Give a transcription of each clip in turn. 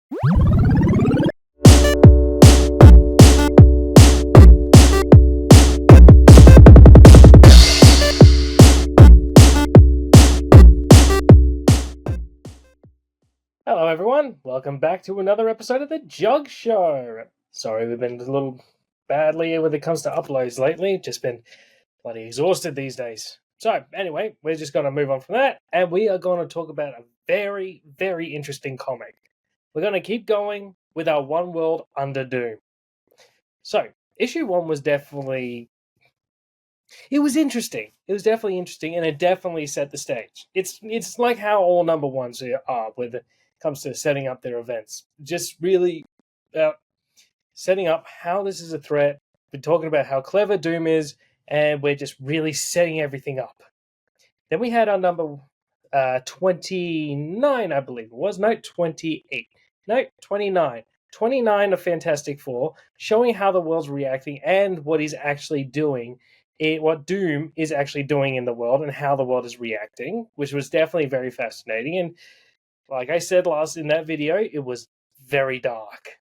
Hello, everyone. Welcome back to another episode of the Jug Show. Sorry, we've been a little badly when it comes to uploads lately. Just been bloody exhausted these days. So, anyway, we're just going to move on from that, and we are going to talk about a very, very interesting comic. We're going to keep going with our One World Under Doom. So, issue 1 was definitely... It was interesting. It was definitely interesting, and it definitely set the stage. It's like how all number ones are when it comes to setting up their events. Just really about setting up how this is a threat. We're talking about how clever Doom is, and we're just really setting everything up. Then we had our number 29, I believe it was. No, 28. No, 29. 29 of Fantastic Four, showing how the world's reacting and what he's actually doing, what Doom is actually doing in the world and how the world is reacting, which was definitely very fascinating. And like I said last in that video, it was very dark.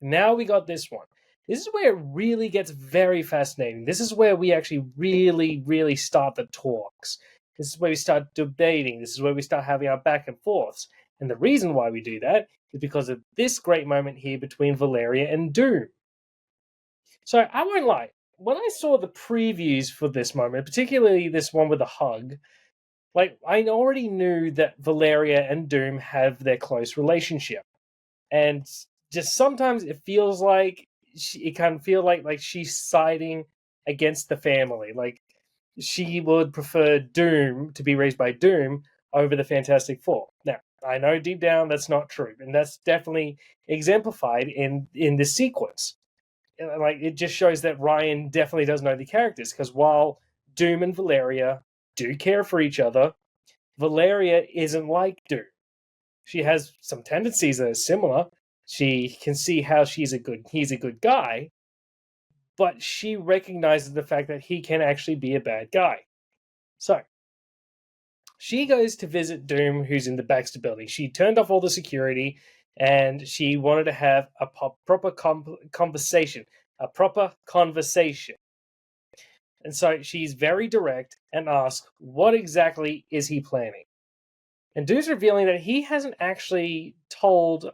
Now we got this one. This is where it really gets very fascinating. This is where we actually really, really start the talks. This is where we start debating. This is where we start having our back and forths. And the reason why we do that is because of this great moment here between Valeria and Doom. So I won't lie. When I saw the previews for this moment, particularly this one with a hug, like I already knew that Valeria and Doom have their close relationship. And just sometimes it feels like it can feel like she's siding against the family. Like she would prefer Doom to be raised by Doom over the Fantastic Four. Now, I know deep down that's not true, and that's definitely exemplified in this sequence. Like it just shows that Ryan definitely does know the characters, because while Doom and Valeria do care for each other, Valeria isn't like Doom. She has some tendencies that are similar. She can see how he's a good guy, but she recognizes the fact that he can actually be a bad guy. So she goes to visit Doom, who's in the Baxter building. She turned off all the security, and she wanted to have a proper conversation. And so she's very direct and asks, what exactly is he planning? And Doom's revealing that he hasn't actually told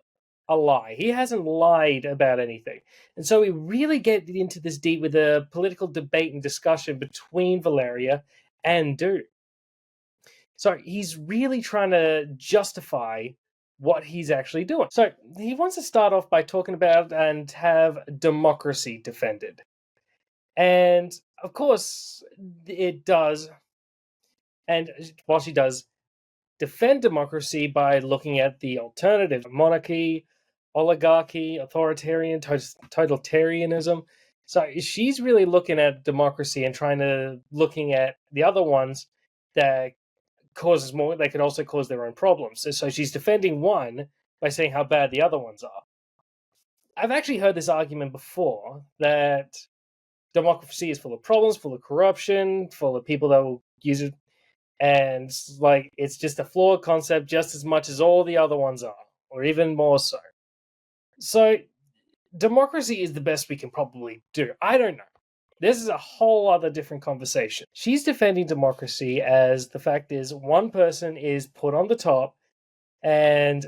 a lie. He hasn't lied about anything. And so we really get into this deep with a political debate and discussion between Valeria and Doom. So he's really trying to justify what he's actually doing. So he wants to start off by talking about and have democracy defended. And of course, it does. And while she does defend democracy by looking at the alternative monarchy, oligarchy, authoritarian, totalitarianism. So she's really looking at democracy and looking at the other ones that causes more. They could also cause their own problems. So she's defending one by saying how bad the other ones are. I've actually heard this argument before that democracy is full of problems, full of corruption, full of people that will use it, and like it's just a flawed concept just as much as all the other ones are, or even more so. So democracy is the best we can probably do. I don't know. This is a whole other different conversation. She's defending democracy as the fact is one person is put on the top and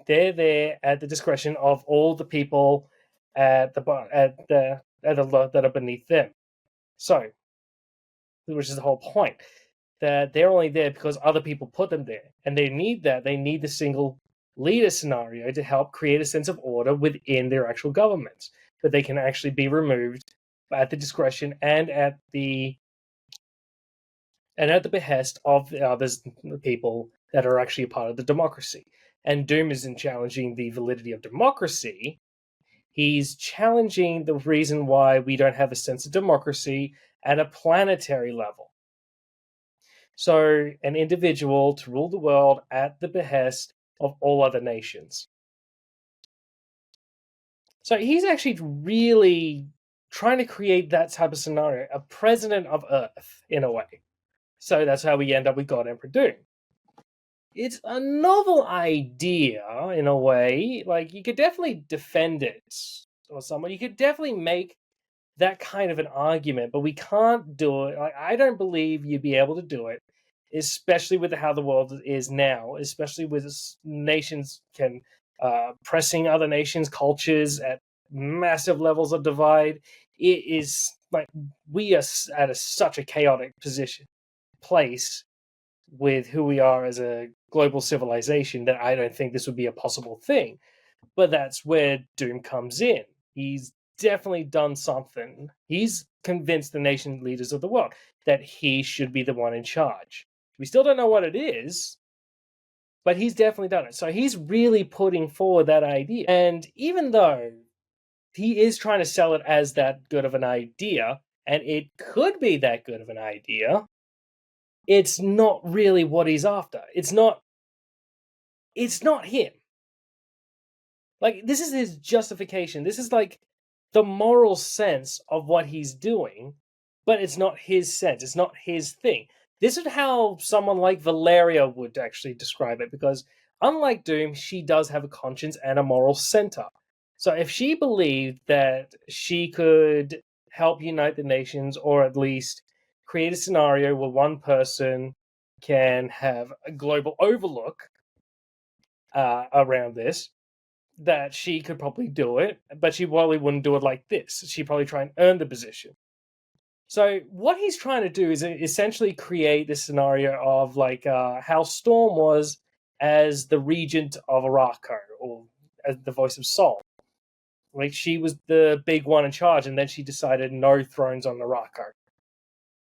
they're there at the discretion of all the people that are beneath them. So, which is the whole point, that they're only there because other people put them there, and they need the single leader scenario to help create a sense of order within their actual governments, but they can actually be removed at the discretion and at the behest of the others, the people that are actually a part of the democracy. And Doom isn't challenging the validity of democracy. He's challenging the reason why we don't have a sense of democracy at a planetary level. So, an individual to rule the world at the behest of all other nations. So, he's actually really trying to create that type of scenario, a president of Earth, in a way. So, that's how we end up with God Emperor Doom. it's a novel idea in a way. Like, you could definitely defend it, or someone. You could definitely make that kind of an argument, but we can't do it. Like, I don't believe you'd be able to do it, especially with how the world is now, especially with nations can pressing other nations' cultures at massive levels of divide. It is like we are at such a chaotic place with who we are as a global civilization that I don't think this would be a possible thing. But that's where Doom comes in. He's definitely done something. He's convinced the nation leaders of the world that he should be the one in charge. We still don't know what it is, but he's definitely done it. So he's really putting forward that idea. And even though he is trying to sell it as that good of an idea, and it could be that good of an idea, it's not really what he's after. It's not him. Like, this is his justification. This is like the moral sense of what he's doing, but it's not his sense. It's not his thing. This is how someone like Valeria would actually describe it, because unlike Doom, she does have a conscience and a moral center. So if she believed that she could help unite the nations, or at least create a scenario where one person can have a global overlook around this, that she could probably do it, but she probably wouldn't do it like this. She'd probably try and earn the position. So what he's trying to do is essentially create this scenario of like how Storm was as the regent of Arakko, or as the voice of Sol. Like, she was the big one in charge, and then she decided no thrones on Arakko.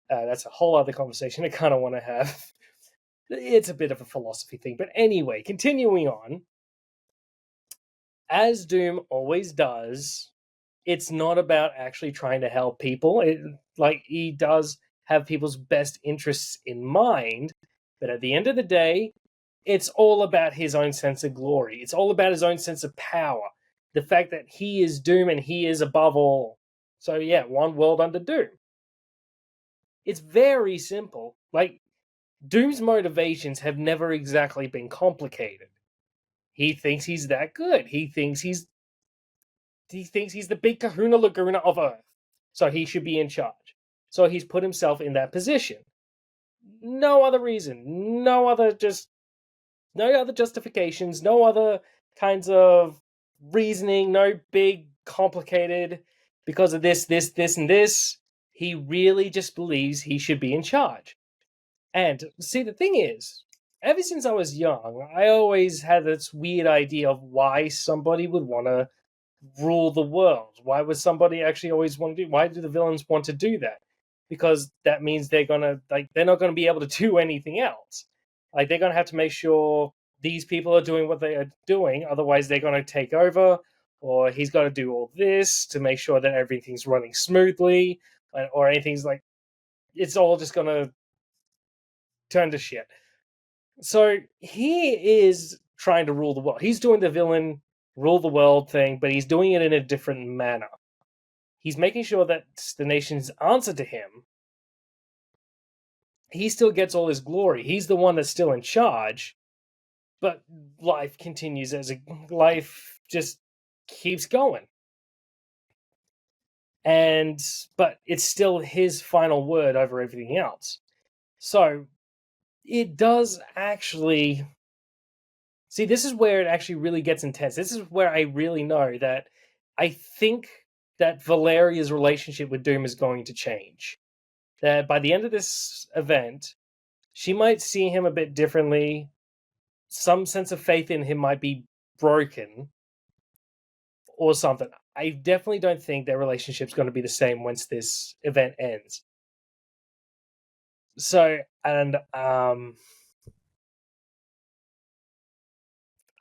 That's a whole other conversation I kind of want to have. It's a bit of a philosophy thing. But anyway, continuing on. As Doom always does, it's not about actually trying to help people. Like, he does have people's best interests in mind, but at the end of the day, it's all about his own sense of glory. It's all about his own sense of power. The fact that he is Doom and he is above all. So yeah, one world under Doom. It's very simple. Like, Doom's motivations have never exactly been complicated. He thinks he's that good. He thinks he's the big kahuna laguna of Earth. So he should be in charge. So he's put himself in that position. No other reason. No other justifications. No other kinds of reasoning. No big complicated because of this, and this. He really just believes he should be in charge. And see, the thing is, ever since I was young, I always had this weird idea of why somebody would want to rule the world. Why would somebody actually always want to do? Why do the villains want to do that? Because that means they're not gonna be able to do anything else. Like, they're gonna have to make sure these people are doing what they are doing, otherwise they're gonna take over. Or he's got to do all this to make sure that everything's running smoothly, or anything's like, it's all just gonna turn to shit. So he is trying to rule the world. He's doing the villain rule the world thing, but he's doing it in a different manner. He's making sure that the nations answer to him. He still gets all his glory. He's the one that's still in charge, but life continues life just keeps going. But it's still his final word over everything else. So it does actually. See, this is where it actually really gets intense. This is where I really know that I think that Valeria's relationship with Doom is going to change. That by the end of this event, she might see him a bit differently. Some sense of faith in him might be broken or something. I definitely don't think their relationship's going to be the same once this event ends. So, and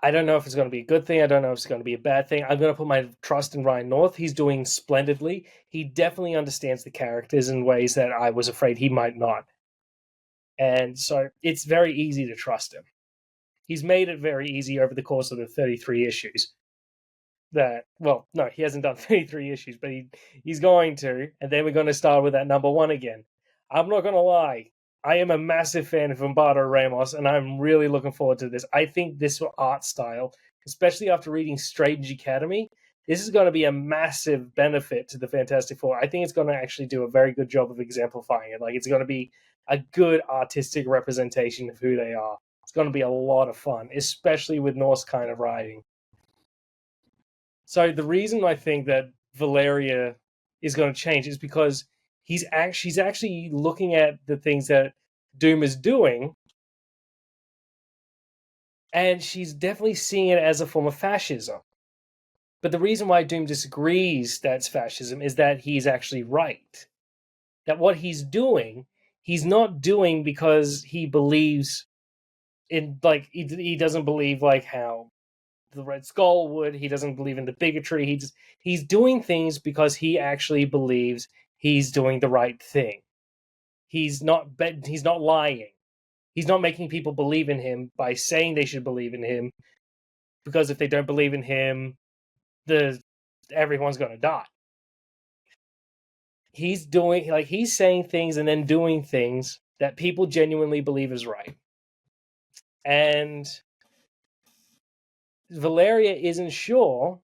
I don't know if it's going to be a good thing. I don't know if it's going to be a bad thing. I'm going to put my trust in Ryan North. He's doing splendidly. He definitely understands the characters in ways that I was afraid he might not. And so it's very easy to trust him. He's made it very easy over the course of the 33 issues. He hasn't done 33 issues, but he's going to. And then we're going to start with that number one again. I'm not going to lie. I am a massive fan of Humberto Ramos, and I'm really looking forward to this. I think this art style, especially after reading Strange Academy, this is going to be a massive benefit to the Fantastic Four. I think it's going to actually do a very good job of exemplifying it. Like, it's going to be a good artistic representation of who they are. It's going to be a lot of fun, especially with Norse kind of writing. So the reason I think that Valeria is going to change is because she's actually looking at the things that Doom is doing, and she's definitely seeing it as a form of fascism. But the reason why Doom disagrees that's fascism is that he's actually right. That what he's not doing because he believes in, like, he doesn't believe like how the Red Skull would. He doesn't believe in the bigotry. He's doing things because he actually believes he's doing the right thing. He's not lying. He's not making people believe in him by saying they should believe in him, because if they don't believe in him, everyone's going to die. He's saying things and then doing things that people genuinely believe is right. And Valeria isn't sure.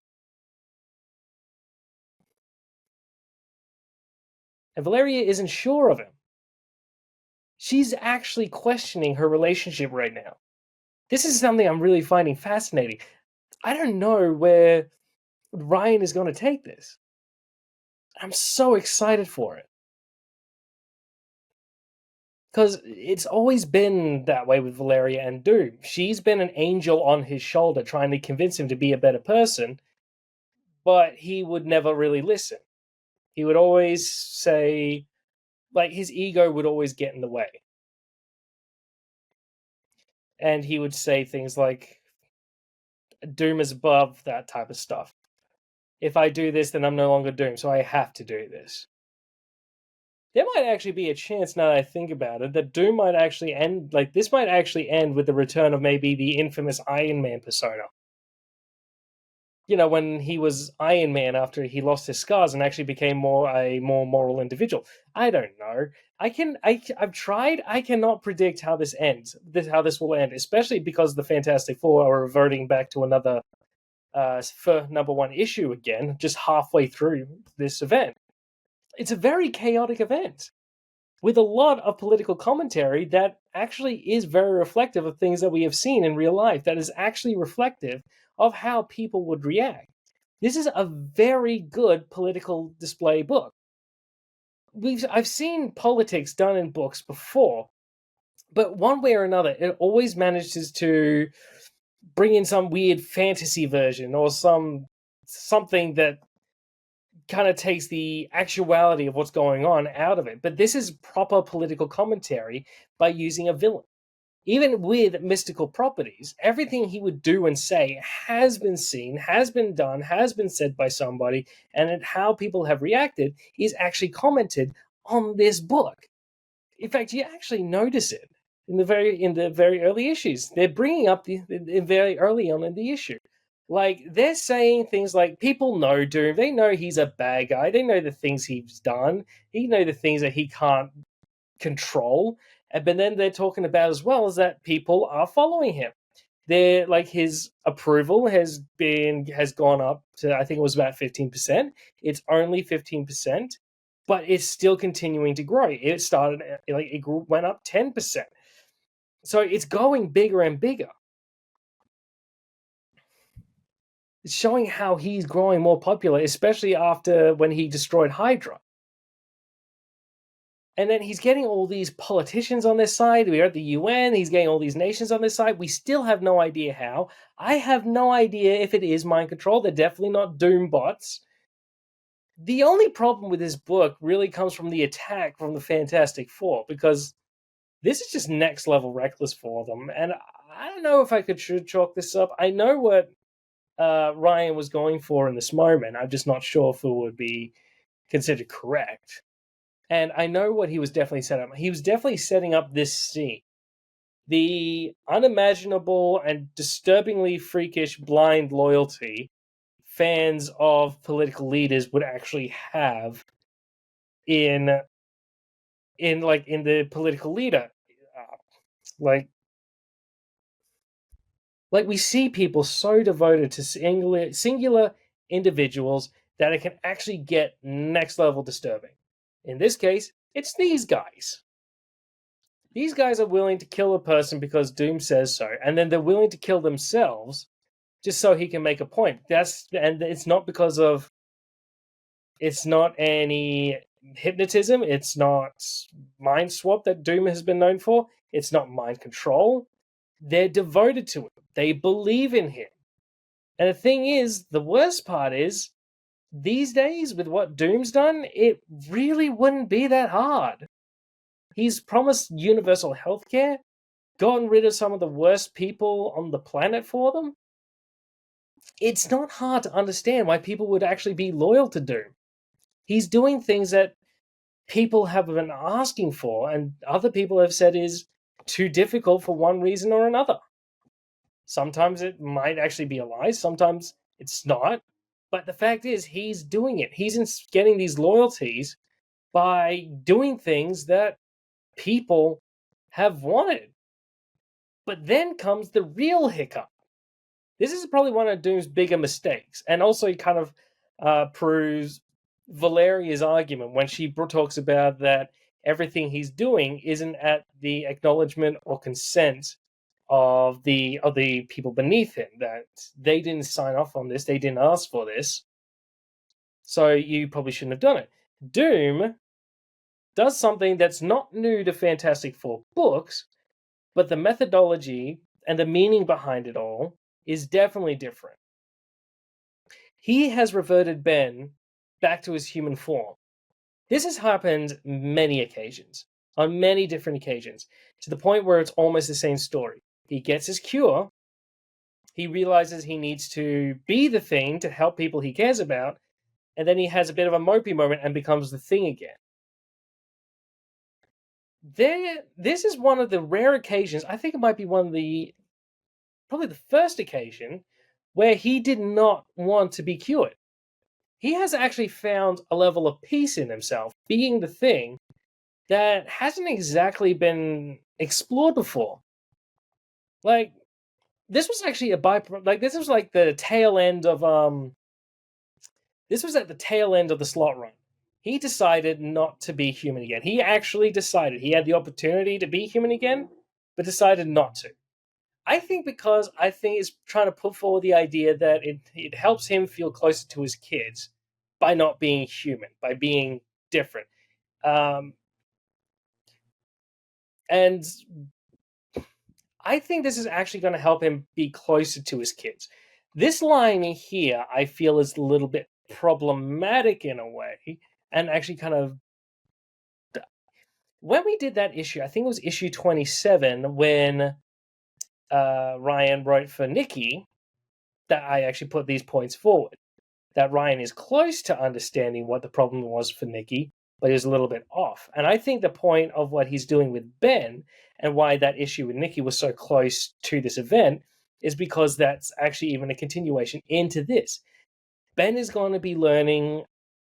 And Valeria isn't sure of him. She's actually questioning her relationship right now. This is something I'm really finding fascinating. I don't know where Ryan is going to take this. I'm so excited for it. Because it's always been that way with Valeria and Doom. She's been an angel on his shoulder trying to convince him to be a better person, but he would never really listen. He would always say, like, his ego would always get in the way. And he would say things like, Doom is above that type of stuff. If I do this, then I'm no longer Doom, so I have to do this. There might actually be a chance, now that I think about it, that Doom might actually end, like, this might actually end with the return of maybe the infamous Iron Man persona. You know, when he was Iron Man after he lost his scars and actually became a more moral individual. I don't know. I've tried. I cannot predict how this ends. How this will end, especially because the Fantastic Four are reverting back to another for number one issue again, just halfway through this event. It's a very chaotic event with a lot of political commentary that actually is very reflective of things that we have seen in real life, that is actually reflective of how people would react. This is a very good political display book. I've seen politics done in books before, but one way or another, it always manages to bring in some weird fantasy version or something that kind of takes the actuality of what's going on out of it. But this is proper political commentary by using a villain. Even with mystical properties, everything he would do and say has been seen, has been done, has been said by somebody, and how people have reacted is actually commented on this book. In fact, you actually notice it in the very early issues. They're bringing up the very early on in the issue. Like, they're saying things like, people know Doom, they know he's a bad guy, they know the things he's done, he know the things that he can't control. But then they're talking about as well is that people are following him. They're like, his approval has gone up to, I think it was about 15%. It's only 15%, but it's still continuing to grow. It started like went up 10%. So it's going bigger and bigger. It's showing how he's growing more popular, especially after when he destroyed Hydra. And then he's getting all these politicians on this side. We're at the UN. He's getting all these nations on this side. We still have no idea how. I have no idea if it is mind control. They're definitely not Doom bots. The only problem with this book really comes from the attack from the Fantastic Four, because this is just next level reckless for them. And I don't know if I should chalk this up. I know what Ryan was going for in this moment. I'm just not sure if it would be considered correct. And I know what he was definitely setting up. He was definitely setting up this scene. The unimaginable and disturbingly freakish blind loyalty fans of political leaders would actually have in in the political leader. Uh, like we see people so devoted to singular individuals that it can actually get next level disturbing. In this case, it's these guys. These guys are willing to kill a person because Doom says so, and then they're willing to kill themselves just so he can make a point. And it's not because of, it's not any hypnotism, it's not mind swap that Doom has been known for, it's not mind control. They're devoted to him. They believe in him. And the thing is, the worst part is, these days, with what Doom's done, it really wouldn't be that hard. He's promised universal healthcare, gotten rid of some of the worst people on the planet for them. It's not hard to understand why people would actually be loyal to Doom. He's doing things that people have been asking for, and other people have said is too difficult for one reason or another. Sometimes it might actually be a lie, sometimes it's not. But the fact is, he's doing it. He's getting these loyalties by doing things that people have wanted. But then comes the real hiccup. This is probably one of Doom's bigger mistakes, and also kind of proves Valeria's argument when she talks about that everything he's doing isn't at the acknowledgement or consent of the people beneath him, that they didn't sign off on this, they didn't ask for this, so you probably shouldn't have done it. Doom does something that's not new to Fantastic Four books, but the methodology and the meaning behind it all is definitely different. He has reverted Ben back to his human form. This has happened many occasions, on many different occasions, to the point where it's almost the same story. He gets his cure, he realizes he needs to be the Thing to help people he cares about, and then he has a bit of a mopey moment and becomes the Thing again. This is one of the rare occasions, I think it might be probably the first occasion, where he did not want to be cured. He has actually found a level of peace in himself, being the Thing, that hasn't exactly been explored before. Like, this was actually a byproduct. Like, this was like the tail end of This was at the tail end of the Slott run. He decided not to be human again. He actually decided he had the opportunity to be human again, but decided not to. I think because it's trying to put forward the idea that it helps him feel closer to his kids by not being human, by being different. And I think this is actually going to help him be closer to his kids. This line here, I feel, is a little bit problematic in a way, and actually kind of. When we did that issue, I think it was issue 27, when Ryan wrote for Nikki, that I actually put these points forward. That Ryan is close to understanding what the problem was for Nikki, but he was a little bit off. And I think the point of what he's doing with Ben and why that issue with Nikki was so close to this event is because that's actually even a continuation into this. Ben is going to be learning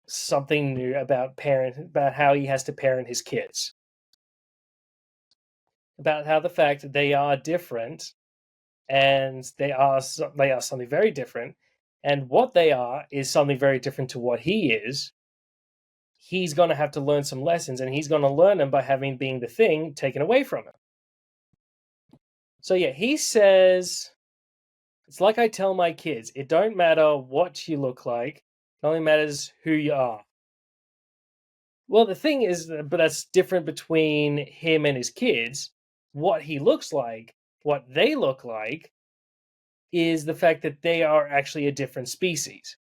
something new about how he has to parent his kids. About how the fact that they are different, and they are something very different, and what they are is something very different to what he is. He's going to have to learn some lessons, and he's going to learn them by having being the Thing taken away from him. So yeah, he says, it's like I tell my kids, it don't matter what you look like, it only matters who you are. Well, the thing is, but that's different between him and his kids. What he looks like, what they look like, is the fact that they are actually a different species.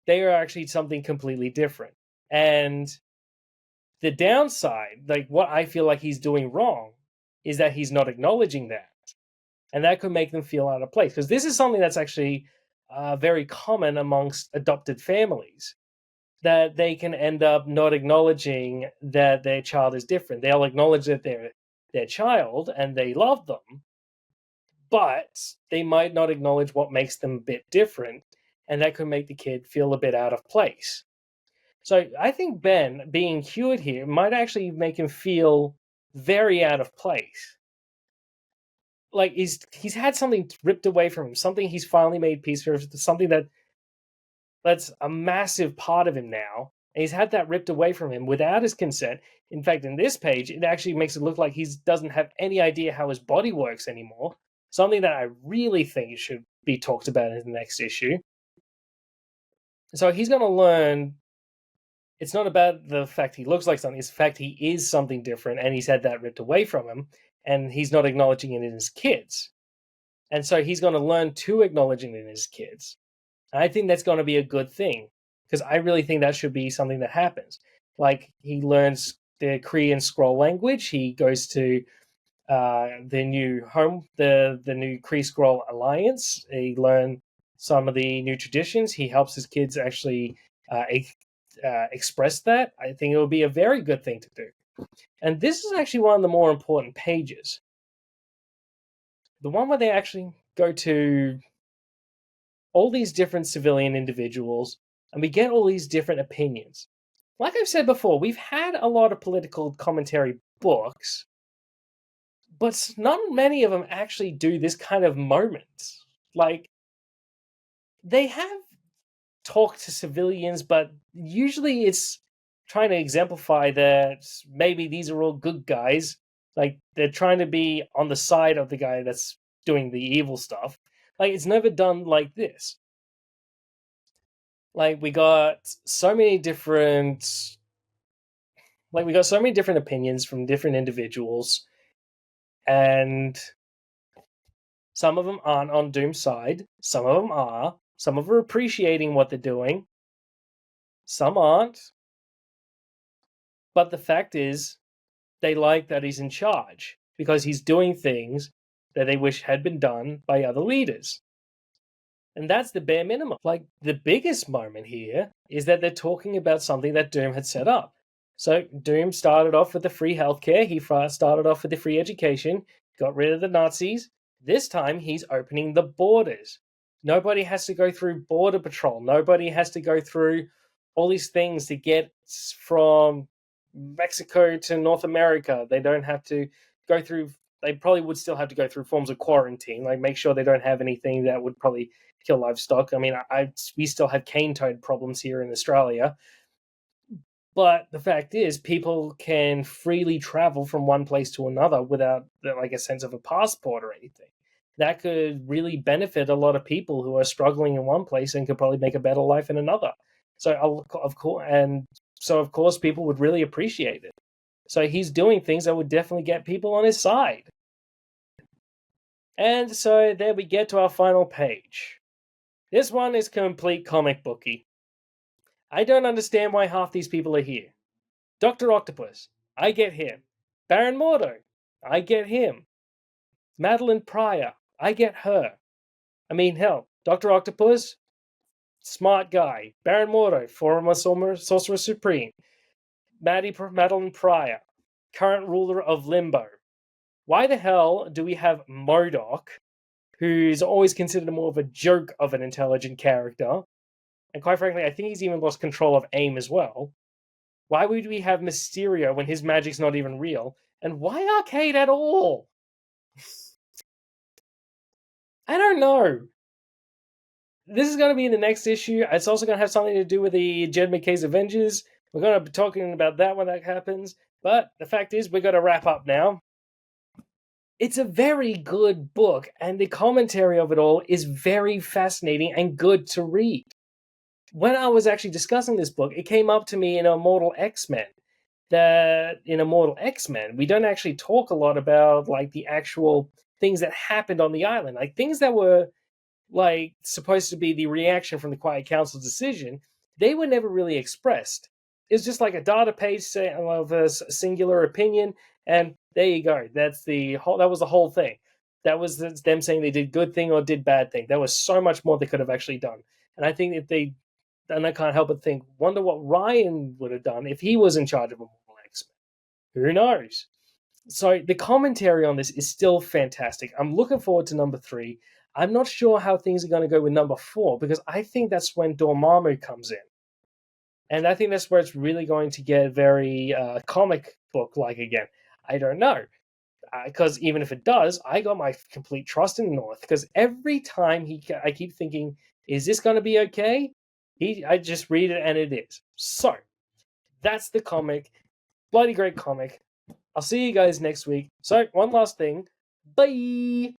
They are actually something completely different. And the downside, like what I feel like he's doing wrong, is that he's not acknowledging that. And that could make them feel out of place. Because this is something that's actually very common amongst adopted families, that they can end up not acknowledging that their child is different. They'll acknowledge that they're their child and they love them, but they might not acknowledge what makes them a bit different, and that could make the kid feel a bit out of place. So I think Ben being cured here might actually make him feel very out of place. Like he's had something ripped away from him, something he's finally made peace with, something that's a massive part of him now. And he's had that ripped away from him without his consent. In fact, in this page, it actually makes it look like he doesn't have any idea how his body works anymore. Something that I really think should be talked about in the next issue. So he's going to learn. It's not about the fact he looks like something, it's the fact he is something different, and he's had that ripped away from him, and he's not acknowledging it in his kids. And so he's going to learn to acknowledge it in his kids. And I think that's going to be a good thing, because I really think that should be something that happens. Like, he learns the Korean scroll language, he goes to the new Kree Scroll Alliance, he learns some of the new traditions, he helps his kids actually express that. I think it would be a very good thing to do. And this is actually one of the more important pages. The one where they actually go to all these different civilian individuals and we get all these different opinions. Like I've said before, we've had a lot of political commentary books, but not many of them actually do this kind of moment. Like, they have talked to civilians, but usually it's trying to exemplify that maybe these are all good guys. Like, they're trying to be on the side of the guy that's doing the evil stuff. Like, it's never done like this. Like, we got so many different opinions from different individuals, and some of them aren't on Doom's side, some of them are, some of them are appreciating what they're doing, some aren't. But the fact is, they like that he's in charge because he's doing things that they wish had been done by other leaders. And that's the bare minimum. Like, the biggest moment here is that they're talking about something that Doom had set up. So Doom started off with the free healthcare, he started off with the free education, got rid of the Nazis. This time he's opening the borders. Nobody has to go through border patrol. Nobody has to go through all these things to get from Mexico to North America. They don't have to go through, they probably would still have to go through forms of quarantine, like make sure they don't have anything that would probably kill livestock. I mean, we still have cane toad problems here in Australia. But the fact is, people can freely travel from one place to another without like a sense of a passport or anything. That could really benefit a lot of people who are struggling in one place and could probably make a better life in another. So of course, people would really appreciate it. So he's doing things that would definitely get people on his side. And so there we get to our final page. This one is complete comic booky. I don't understand why half these people are here. Dr. Octopus, I get him. Baron Mordo, I get him. Madeline Pryor, I get her. I mean, hell, Dr. Octopus, smart guy. Baron Mordo, former Sorcerer Supreme. Madeline Pryor, current ruler of Limbo. Why the hell do we have MODOK, who's always considered more of a joke of an intelligent character? And quite frankly, I think he's even lost control of AIM as well. Why would we have Mysterio when his magic's not even real? And why Arcade at all? I don't know. This is going to be in the next issue. It's also going to have something to do with the Jed McKay's Avengers. We're going to be talking about that when that happens. But the fact is, we're going to wrap up now. It's a very good book, and the commentary of it all is very fascinating and good to read. When I was actually discussing this book, it came up to me in Immortal X-Men. That in Immortal X-Men, we don't actually talk a lot about like the actual things that happened on the island, like things that were like supposed to be the reaction from the Quiet Council's decision. They were never really expressed. It's just like a data page of a singular opinion, and there you go. That was the whole thing. That was them saying they did good thing or did bad thing. There was so much more they could have actually done, and I think that and I can't help but wonder what Ryan would have done if he was in charge of Immortal X-Men. Who knows? So the commentary on this is still fantastic. I'm looking forward to number 3. I'm not sure how things are going to go with number 4, because I think that's when Dormammu comes in. And I think that's where it's really going to get very comic book like again. I don't know. Because even if it does, I got my complete trust in North. Because every time I keep thinking, is this going to be okay? I just read it and it is. So that's the comic. Bloody great comic. I'll see you guys next week. So one last thing. Bye.